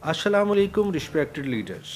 अस्सलाम वालेकुम respected leaders.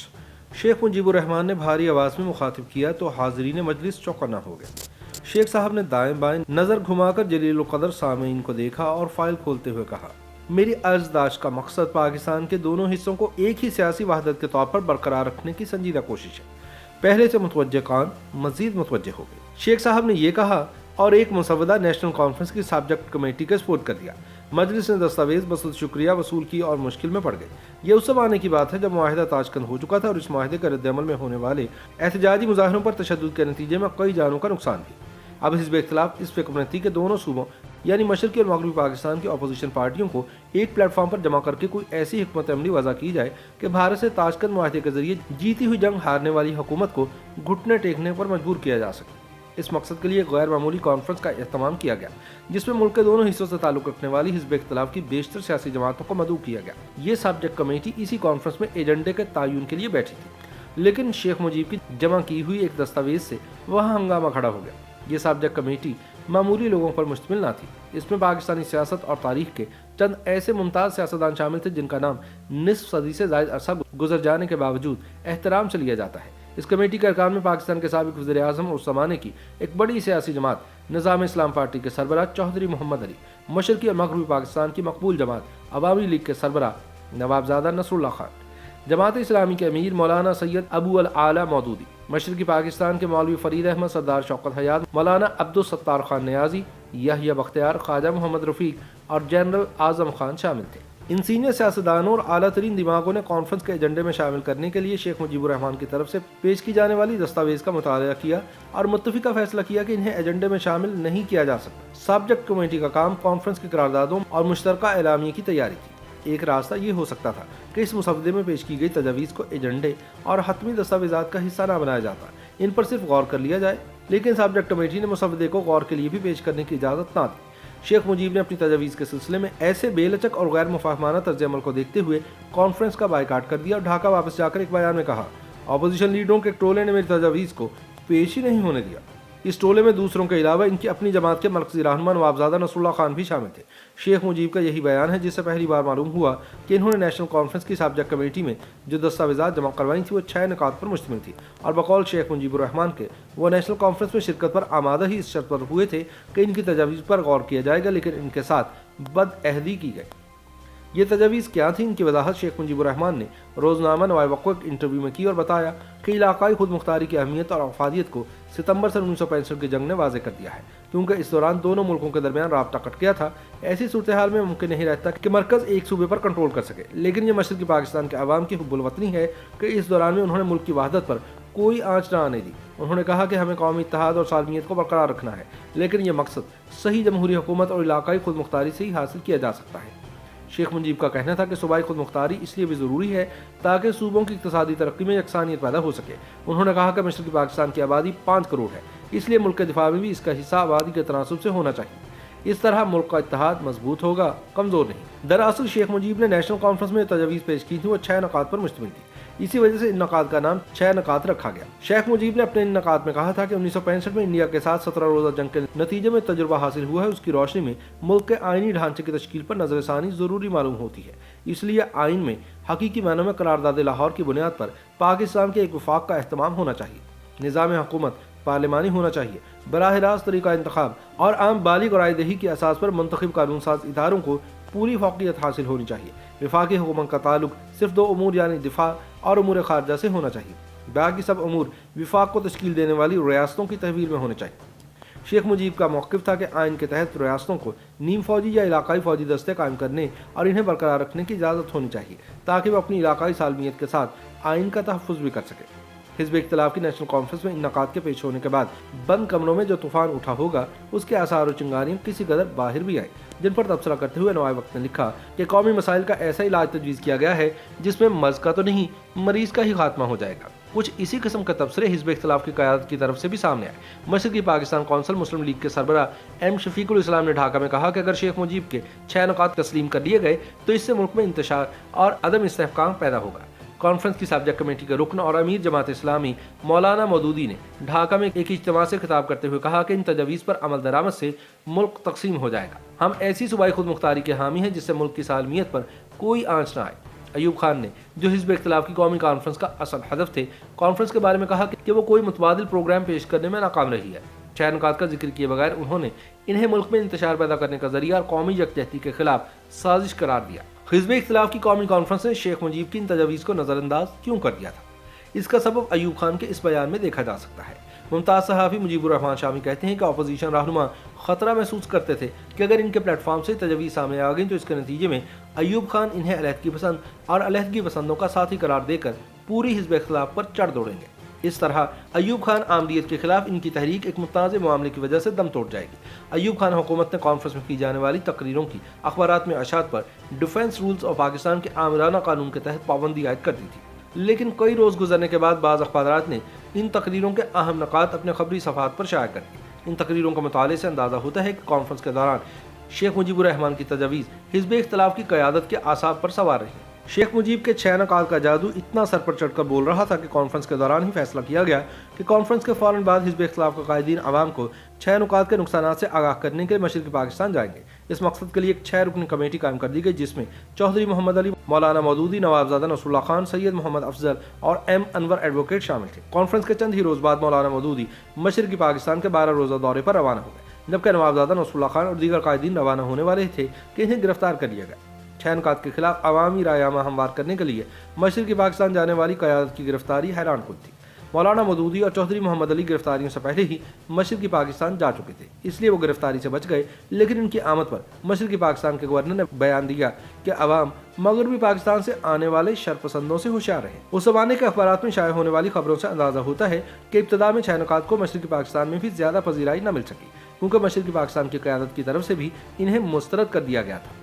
Sheikh Mujibur Rahman ने भारी आवाज़ में मुखातिब किया तो हाज़रीन मजलिस चौकन्ना हो गए। शेख साहब ने दाएं बाएं नज़र घुमाकर जलील क़दर सामीन को देखा और फाइल खोलते हुए कहा, मेरी अर्जदाश्त का मकसद पाकिस्तान के दोनों हिस्सों को एक ही सियासी वहदत के तौर पर बरकरार रखने की संजीदा कोशिश है। पहले से मुतवज्जे कान मजीद मुतवज्जे हो गए। शेख साहब ने यह कहा और एक मुसवदा नेशनल कॉन्फ्रेंस की सब्जेक्ट कमेटी के स्पोर्ट कर दिया। मजलिस ने दस्तावेज बसुल शुक्रिया वसूल की और मुश्किल में पड़ गए। ये उस जमाने की बात है जब मुआहिदा ताजकंद हो चुका था और इस मुआहिदे के रद्दअमल में होने वाले एहतजाजी मुजाहरों पर तशद्दुद के नतीजे में कई जानों का नुकसान भी। अब हिज़्ब इख्तिलाफ इस फिक्रमती के दोनों सूबों यानी मशरक़ी और मगरबी पाकिस्तान की अपोजिशन पार्टियों को एक प्लेटफॉर्म पर जमा करके कोई ऐसी हिकमत अमली वज़ा की जाए कि भारत से ताजकंद मुआहिदे के जरिए जीती हुई जंग हारने वाली हुकूमत को घुटने टेकने पर मजबूर किया जा सके। इस मकसद के लिए गैर मामूली कॉन्फ्रेंस का एहतमाम किया गया, जिसमें मुल्क के दोनों हिस्सों से ताल्लुक़ रखने वाली हिज़्ब इख्तिलाफ की बेशतर सियासी जमातों को मदऊ किया गया। ये सब्जेक्ट कमेटी इसी कॉन्फ्रेंस में एजेंडे के तयन के लिए बैठी थी, लेकिन शेख मुजीब की जमा की हुई एक दस्तावेज से वहाँ हंगामा खड़ा हो गया। ये सब्जेक्ट कमेटी मामूली लोगों पर मुश्तमिल ना थी। इसमें पाकिस्तानी सियासत और तारीख के चंद ऐसे मुमताज़ सियासतदान शामिल थे जिनका नाम निस्फ सदी से ज़ायद अरसा गुजर जाने के बावजूद एहतराम से लिया जाता है। इस कमेटी के अरकान में पाकिस्तान के साबिक वज़ीर आज़म उस ज़माने की एक बड़ी सियासी जमात निज़ाम इस्लाम पार्टी के सरबराह चौधरी मोहम्मद अली, मशरक़ी और मगरबी पाकिस्तान की मकबूल जमात अवामी लीग के सरबराह नवाबजादा नसरुल्लाह खान, जमात इस्लामी के अमीर मौलाना सैयद अबू अल आला मौदूदी, मशरक़ी पाकिस्तान के मौलवी फरीद अहमद, सरदार शौकत हयात, मौलाना अब्दुल सत्तार खान नियाजी, यहया बख्तियार, ख्वाजा मोहम्मद रफ़ीक और जनरल आज़म खान शामिल थे। इन सीनियर सियासतदानों और आला तरीन दिमागों ने कॉन्फ्रेंस के एजेंडे में शामिल करने के लिए शेख मुजीबुर रहमान की तरफ से पेश की जाने वाली दस्तावेज का मुताला किया और मुत्तफिका फैसला किया कि इन्हें एजेंडे में शामिल नहीं किया जा सकता। सब्जेक्ट कमेटी का काम कॉन्फ्रेंस की करारदादों और मुश्तरका एलामिया की तैयारी थी। एक रास्ता ये हो सकता था कि इस मुसवदे में पेश की गई तजावीज़ को एजेंडे और हतमी दस्तावेजात का हिस्सा न बनाया जाता, इन पर सिर्फ गौर कर लिया जाए, लेकिन सब्जेक्ट कमेटी ने मुसवदे को गौर के लिए भी पेश करने की इजाज़त ना दी। शेख मुजीब ने अपनी तजावीज़ के सिलसिले में ऐसे बेलचक और गैर मुफाहमाना तर्ज अमल को देखते हुए कॉन्फ्रेंस का बायकाट कर दिया और ढाका वापस जाकर एक बयान में कहा, अपोजिशन लीडरों के टोले ने मेरी तजावीज़ को पेश ही नहीं होने दिया। इस टोले में दूसरों के अलावा इनकी अपनी जमात के मरकज़ी रहनुमा नवाबजादा नसरुल्लाह खान भी शामिल थे। शेख मुजीब का यही बयान है जिससे पहली बार मालूम हुआ कि इन्होंने नेशनल कॉन्फ्रेंस की सब्जेक्ट कमेटी में जो दस्तावेजात जमा करवाई थी वो 6 निकात पर मुश्तमिल थी और बकौल शेख मुजीबुर रहमान के वो नेशनल कॉन्फ्रेंस में शिरकत पर आमादा ही इस शर्त पर हुए थे कि इनकी तजावीज़ पर गौर किया जाएगा, लेकिन इनके साथ बदअहदी की गई। ये तजावीज़ क्या थी, इनकी वजाहत शेख मुजीबुर रहमान ने रोज़नामा नवाए वक़्फ़ इंटरव्यू में की और बताया कि इलाकाई खुद मुख्तारी की अहमियत और अफादियत को सितंबर से 1965 की जंग ने वाज़ेह कर दिया है, क्योंकि इस दौरान दोनों मुल्कों के दरमियान राब्ता कट गया था। ऐसी सूरत हाल में मुमकिन नहीं रहता कि मरकज़ एक सूबे पर कंट्रोल कर सके, लेकिन यह मशरक़ी पाकिस्तान के अवाम की हुब्बुल वतनी है कि इस दौरान में उन्होंने मुल्क की वहदत पर कोई आँच न आने दी। उन्होंने कहा कि हमें कौमी इत्तेहाद और सालमियत को बरकरार रखना है, लेकिन यह मकसद सही जमहूरी हुकूमत और इलाकाई खुद मुख्तारी से ही हासिल किया जा सकता है। शेख मुजीब का कहना था कि सूबाई खुद मुख्तारी इसलिए भी ज़रूरी है ताकि सूबों की इक़्तिसादी तरक्की में यकसानियत पैदा हो सके। उन्होंने कहा कि मशरक़ी पाकिस्तान की आबादी 5 करोड़ है, इसलिए मुल्क के दिफा में भी इसका हिस्सा आबादी के तनासुब से होना चाहिए। इस तरह मुल्क का इत्तेहाद मजबूत होगा, कमज़ोर नहीं। दरअसल शेख मुजीब ने नेशनल कॉन्फ्रेंस में तजावीज़ पेश की थी वो 6 नकात पर मुश्तमिल थी, इसी वजह से इन नकात का नाम 6 नकात रखा गया। शेख मुजीब ने अपने इन नकात में कहा था कि 1965 में इंडिया के साथ 17 रोज़ा जंग के नतीजे में तजुर्बा हासिल हुआ है, उसकी रोशनी में मुल्क के आइनी ढांचे की तश्कील पर नज़रसानी ज़रूरी मालूम होती है। इसलिए आइन में हकीकी मानों में करारदाद लाहौर की बुनियाद पर पाकिस्तान के एक वफाक का एहतमाम होना चाहिए। निज़ाम हुकूमत पार्लिमानी होना चाहिए, बराह रास्त तरीका इंतखाब और आम बालिग और रायदही की असास पर मुंतखब कानून साज इदारों को पूरी फौकियत हासिल होनी चाहिए। वफाकी हुकूमत का ताल्लुक सिर्फ 2 उमूर यानी दिफा और उमूर खारजा से होना चाहिए, बाकी सब उमूर विफाक को तश्कील देने वाली रियासतों की तहवील में होने चाहिए। शेख मुजीब का मौक़िफ़ था कि आइन के तहत रियासतों को नीम फौजी या इलाकाई फौजी दस्ते कायम करने और इन्हें बरकरार रखने की इजाज़त होनी चाहिए ताकि वह अपनी इलाकाई सालमियत के साथ आइन का तहफ़्फ़ुज़ भी कर सके। हिज़्ब इख्तिलाफ की नेशनल कॉन्फ्रेंस में इन नकात के पेश होने के बाद बंद कमरों में जो तूफान उठा होगा उसके आसार और चिंगारियाँ किसी कदर बाहर भी आए, जिन पर तबसरा करते हुए नवाए वक्त ने लिखा कि कौमी मसाइल का ऐसा इलाज तजवीज़ किया गया है जिसमें मर्ज़ का तो नहीं मरीज़ का ही खात्मा हो जाएगा। कुछ इसी किस्म का तबसरे हिज़्ब इख्तिलाफ की क़यादत की तरफ से भी सामने आए। मशरक़ी पाकिस्तान कौंसिल मुस्लिम लीग के सरबराह एम शफीकुल इस्लाम ने ढाका में कहा कि अगर शेख मुजीब के 6 नकात तस्लीम कर लिए गए तो इससे मुल्क में इंतशार और अदम इस्तेहकाम पैदा होगा। कॉन्फ्रेंस की सब्जेक्ट कमेटी के रुकन और अमीर जमात इस्लामी मौलाना मौदूदी ने ढाका में एक इज्तिमा से खिताब करते हुए कहा कि इन तजावीज़ पर अमल दरामद से मुल्क तकसीम हो जाएगा। हम ऐसी सूबाई खुद मुख्तारी के हामी हैं जिससे मुल्क की सालमियत पर कोई आँच न आए। ایوب خان نے جو حزب اختلاف کی قومی کانفرنس کا اصل ہدف تھے کانفرنس کے بارے میں کہا کہ وہ کوئی متبادل پروگرام پیش کرنے میں ناکام رہی ہے۔ 6 نکات کا ذکر کیے بغیر انہوں نے انہیں ملک میں انتشار پیدا کرنے کا ذریعہ اور قومی یکجہتی کے خلاف سازش قرار دیا۔ حزب اختلاف کی قومی کانفرنس نے شیخ مجیب کی ان تجاویز کو نظر انداز کیوں کر دیا تھا؟ اس کا سبب ایوب خان کے اس بیان میں دیکھا جا سکتا ہے۔ ممتاز صحافی مجیب الرحمان شامی کہتے ہیں کہ اپوزیشن رہنما خطرہ محسوس کرتے تھے کہ اگر ان کے پلیٹ فارم سے تجاویز سامنے آ گئیں تو اس کے نتیجے میں ایوب خان انہیں علیحدگی پسند اور علیحدگی پسندوں کا ساتھی قرار دے کر پوری حزب اختلاف پر چڑھ دوڑیں گے۔ اس طرح ایوب خان آمریت کے خلاف ان کی تحریک ایک متنازع معاملے کی وجہ سے دم توڑ جائے گی۔ ایوب خان حکومت نے کانفرنس میں کی جانے والی تقریروں کی اخبارات میں اشاعت پر ڈیفنس رولز آف پاکستان کے آمرانہ قانون کے تحت پابندی عائد کر دی تھی، لیکن کئی روز گزرنے کے بعد بعض اخبارات نے ان تقریروں کے اہم نکات اپنے خبری صفحات پر شائع کر دی۔ ان تقریروں کے مطالعے سے اندازہ ہوتا ہے کہ کانفرنس کے دوران شیخ مجیب الرحمان کی تجاویز حزب اختلاف کی قیادت کے اعصاب پر سوار رہی۔ شیخ مجیب کے 6 نکات کا جادو اتنا سر پر چڑھ کر بول رہا تھا کہ کانفرنس کے دوران ہی فیصلہ کیا گیا کہ کانفرنس کے فوراً بعد حزب اختلاف کے قائدین عوام کو 6 نکات کے نقصانات سے آگاہ کرنے کے لیے مشرقی پاکستان جائیں گے۔ اس مقصد کے لیے ایک 6 رکنی کمیٹی قائم کر دی گئی جس میں چودھری محمد علی، مولانا مودودی، نوابزادہ نصر اللہ خان، سید محمد افضل اور ایم انور ایڈوکیٹ شامل تھے۔ کانفرنس کے چند ہی روز بعد مولانا مودودی مشرقی پاکستان کے 12 روزہ دورے پر روانہ ہو گئے، جبکہ نوابزادہ نصر اللہ خان اور دیگر قائدین روانہ ہونے والے تھے کہ انہیں گرفتار کر لیا گیا۔ 6 نکات کے خلاف عوامی رائے عامہ ہموار کرنے کے لیے مشرقی پاکستان جانے والی قیادت کی گرفتاری حیران کن تھی۔ مولانا مودودی اور چودھری محمد علی گرفتاریوں سے پہلے ہی مشرقی پاکستان جا چکے تھے، اس لیے وہ گرفتاری سے بچ گئے، لیکن ان کی آمد پر مشرقی پاکستان کے گورنر نے بیان دیا کہ عوام مغربی پاکستان سے آنے والے شرپسندوں سے ہوشیار رہیں۔ اس زمانے کے اخبارات میں شائع ہونے والی خبروں سے اندازہ ہوتا ہے کہ ابتدا میں 6 نکات کو مشرقی پاکستان میں بھی زیادہ پذیرائی نہ مل سکی، کیونکہ مشرقی پاکستان کی قیادت کی طرف سے بھی انہیں مسترد کر دیا گیا تھا۔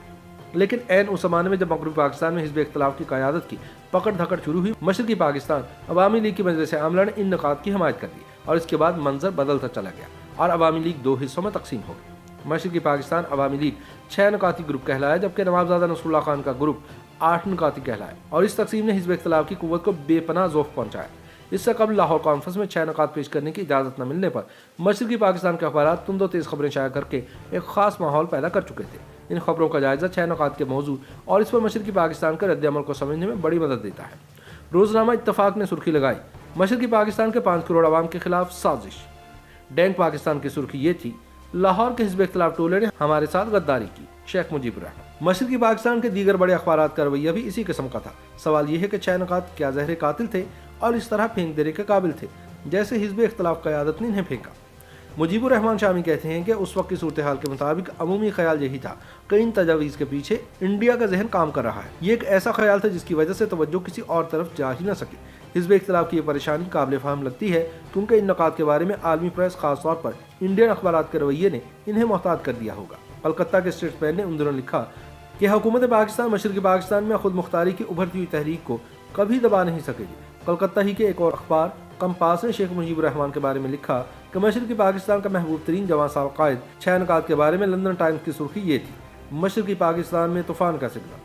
لیکن عین اس زمانے میں جب مغربی پاکستان میں حزب اختلاف کی قیادت کی پکڑ دھکڑ شروع ہوئی، مشرقی پاکستان عوامی لیگ کی مجلس عاملہ نے ان نکات کی حمایت کر دی اور اس کے بعد منظر بدلتا چلا گیا اور عوامی لیگ 2 حصوں میں تقسیم ہو گئی۔ مشرقی پاکستان عوامی لیگ 6 نکاتی گروپ کہلایا، جبکہ نوابزادہ نصر اللہ خان کا گروپ 8 نکاتی کہلایا، اور اس تقسیم نے حزب اختلاف کی قوت کو بے پناہ ذوق پہنچایا۔ اس سے قبل لاہور کانفرنس میں 6 نکات پیش کرنے کی اجازت نہ ملنے پر مشرقی پاکستان کے اخبارات تند و تیز خبریں شائع کر کے ایک خاص ماحول پیدا کر چکے تھے۔ ان خبروں کا جائزہ 6 نکات کے موضوع اور اس پر مشرقی پاکستان کا رد عمل کو سمجھنے میں بڑی مدد دیتا ہے۔ روزنامہ اتفاق نے سرخی لگائی، مشرقی پاکستان کے 5 کروڑ عوام کے خلاف سازش۔ ڈینک پاکستان کی سرخی یہ تھی، لاہور کے حزب اختلاف ٹولے نے ہمارے ساتھ غداری کی، شیخ مجیب الرحمان۔ مشرقی پاکستان کے دیگر بڑے اخبارات کا رویہ بھی اسی قسم کا تھا۔ سوال یہ ہے کہ 6 نکات کیا زہر قاتل تھے اور اس طرح پھینک دینے کے قابل تھے جیسے حزب اختلاف قیادت نے انہیں پھینکا؟ مجیب الرحمان شامی کہتے ہیں کہ اس وقت کی صورتحال کے مطابق عمومی خیال یہی تھا کہ ان تجاویز کے پیچھے انڈیا کا ذہن کام کر رہا ہے۔ یہ ایک ایسا خیال تھا جس کی وجہ سے توجہ کسی اور طرف جا ہی نہ سکی۔ حزب اختلاف کی یہ پریشانی قابل فہم لگتی ہے کیونکہ ان نکات کے بارے میں عالمی پریس، خاص طور پر انڈین اخبارات کے رویے نے انہیں محتاط کر دیا ہوگا۔ کلکتہ کے اسٹیٹسمین نے ان دنوں لکھا کہ حکومت پاکستان مشرقی پاکستان میں خود مختاری کی ابھرتی ہوئی تحریک کو کبھی دبا نہیں سکے گی۔ کلکتہ ہی کے ایک اور اخبار کمپاس نے شیخ مجیب الرحمان کے بارے میں لکھا کہ مشرقی پاکستان کا محبوب ترین جواں سال قائد 6 نکات کے بارے میں لندن ٹائمز کی سرخی یہ تھی، مشرقی پاکستان میں طوفان کا سگنل۔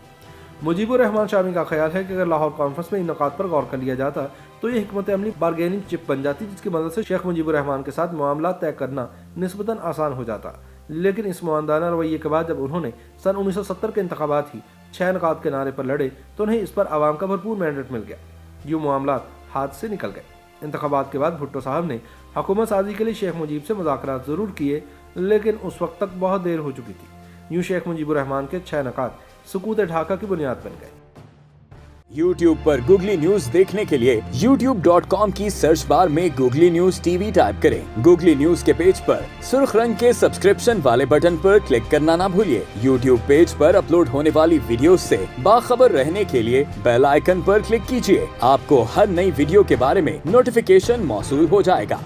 مجیب الرحمان شامی کا خیال ہے کہ اگر لاہور کانفرنس میں ان نکات پر غور کر لیا جاتا تو یہ حکمت عملی بارگیننگ چپ بن جاتی، جس کی مدد سے شیخ مجیب الرحمان کے ساتھ معاملات طے کرنا نسبتاً آسان ہو جاتا۔ لیکن اس معاندانہ رویے کے بعد جب انہوں نے سن 1970 کے انتخابات ہی 6 نکات کے نعرے پر لڑے تو انہیں اس پر عوام کا بھرپور مینڈیٹ مل گیا، یوں معاملات ہاتھ سے نکل گئے۔ انتخابات کے بعد بھٹو صاحب نے حکومت سازی کے لیے شیخ مجیب سے مذاکرات ضرور کیے، لیکن اس وقت تک بہت دیر ہو چکی تھی۔ یوں شیخ مجیب الرحمان کے 6 نکات سکوت ڈھاکہ کی بنیاد بن گئے۔ YouTube پر گوگلی نیوز دیکھنے کے لیے youtube.com کی سرچ بار میں googly news T V type کریں۔ گوگلی نیوز کے پیج پر سرخ رنگ کے سبسکرپشن والے بٹن پر کلک کرنا نہ بھولیے۔ YouTube پیج پر اپلوڈ ہونے والی ویڈیوز سے باخبر رہنے کے لیے بیل آئیکن پر کلک کیجیے۔ آپ کو ہر نئی ویڈیو کے بارے میں نوٹیفیکیشن موصول ہو جائے گا۔